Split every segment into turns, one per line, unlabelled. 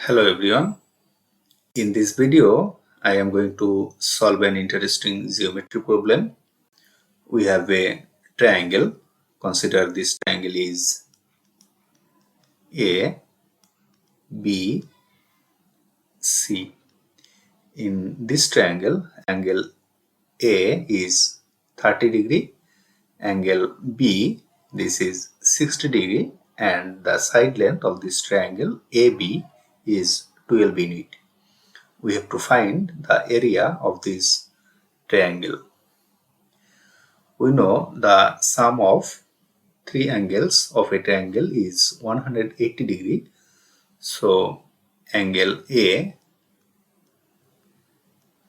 Hello everyone. In this video, I am going to solve an interesting geometry problem. We have a triangle. Consider this triangle is A, B, C. In this triangle, angle A is 30 degree, angle B, this is 60 degree, and the side length of this triangle AB is 12 unit. We have to find the area of this triangle. We know the sum of three angles of a triangle is 180 degree. So angle A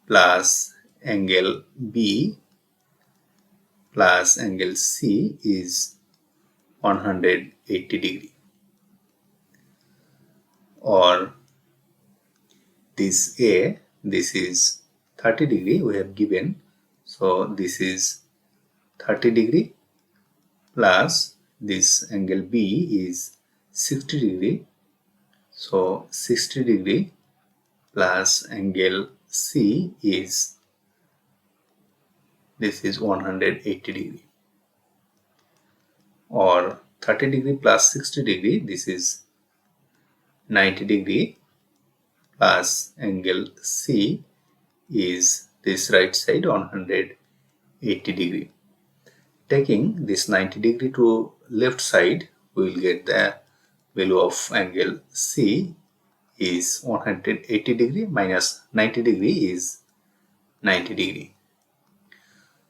plus angle B plus angle C is 180 degree. Or this A, this is 30 degree we have given. So this is 30 degree plus this angle B is 60 degree. So 60 degree plus angle C is, this is 180 degree. Or 30 degree plus 60 degree, this is 90 degree plus angle C is this right side 180 degree. Taking this 90 degree to left side, we will get the value of angle C is 180 degree minus 90 degree is 90 degree.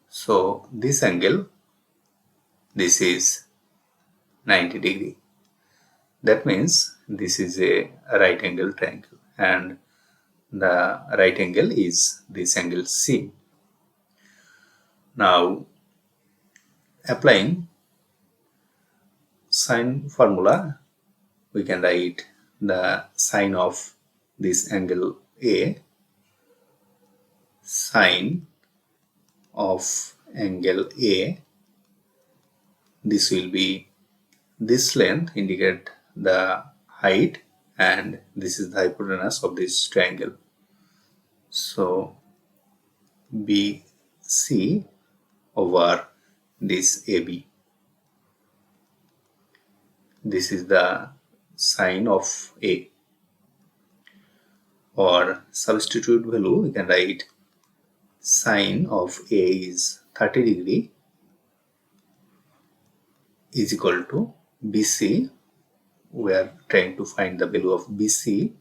So this angle, this is 90 degree. That means this is a right angle triangle and the right angle is this angle C. Now applying sine formula, we can write the sine of this angle A, sine of angle A, this will be, this length indicate the height and this is the hypotenuse of this triangle. So BC over this AB. This is the sine of A. Or substitute value, we can write sine of A is 30 degree is equal to BC. We are trying to find the value of BC.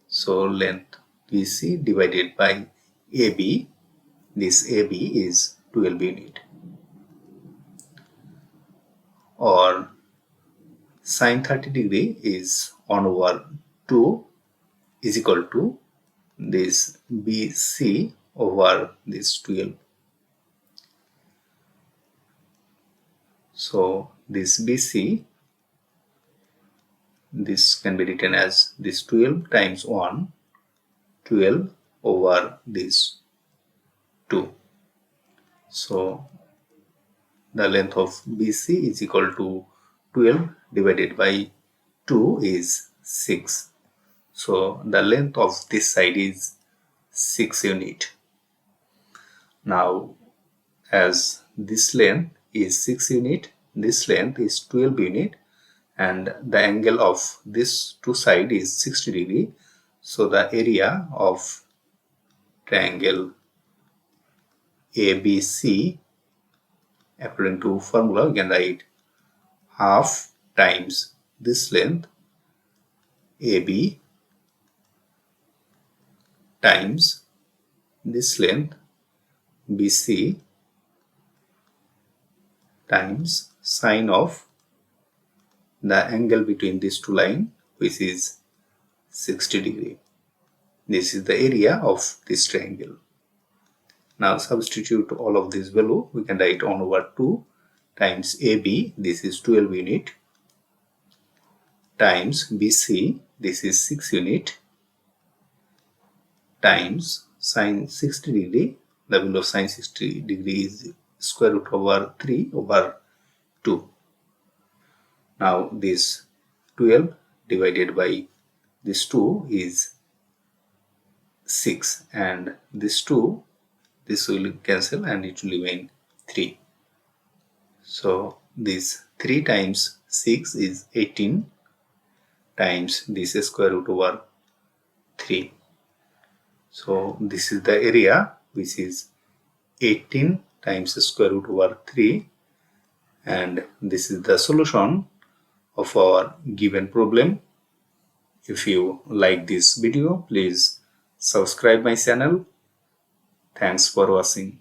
So length BC divided by AB. This AB is 12 unit. Or sine 30 degree is 1 over 2 is equal to this BC over this 12. So this BC, this can be written as this 12 times 1, 12 over this 2. So the length of BC is equal to 12 divided by 2 is 6. So the length of this side is 6 unit. Now as this length is 6 unit, this length is 12 unit and the angle of this two side is 60 degree. So the area of triangle ABC, according to formula, we can write half times this length AB times this length BC times sine of the angle between these two lines, which is 60 degree. This is the area of this triangle. Now substitute all of this value. We can write 1 over 2 times AB, this is 12 unit, times BC, this is 6 unit, times sine 60 degree. The value of sine 60 degree is square root over 3 over 2. Now this 12 divided by this 2 is 6, and this 2, this will cancel and it will remain 3. So this 3 times 6 is 18 times this square root over 3. So this is the area, which is 18 times square root over 3, and this is the solution of our given problem. If you like this video, please subscribe my channel. Thanks for watching.